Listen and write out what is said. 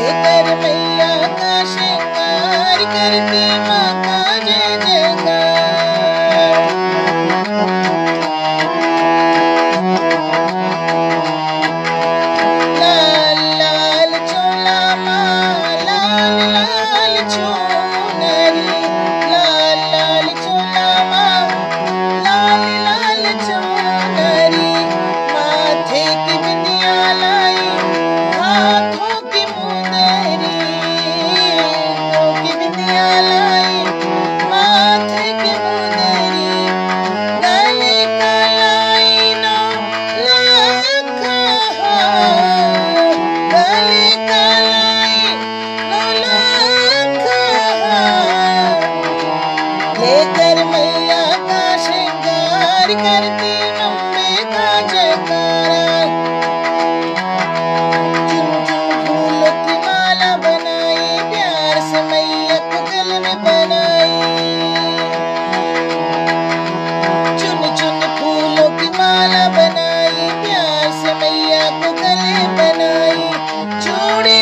लेकर मैया का श्रृंगार करती माँ का जय जयकार। लाल लाल चोला माँ, लाल लाल चुनरी, लाल लाल चोला माँ, लाल लाल चुनरी। माथे की बिंदिया लाई, हाथों की मुंदरी, हाथों की बिंदिया लाई, माथे की मुंदरी। गले का लाई नो लाखा, गले का लाई नो लाखा। लेकर मैया का श्रृंगार करती अम्बे का जयकारा। चुन चुन फूलों की माला बनाई, प्यार से मैया को गले में बनाई। चुन चुन फूलों की माला बनाई, प्यार से मैया को गले बनाई। चूड़ी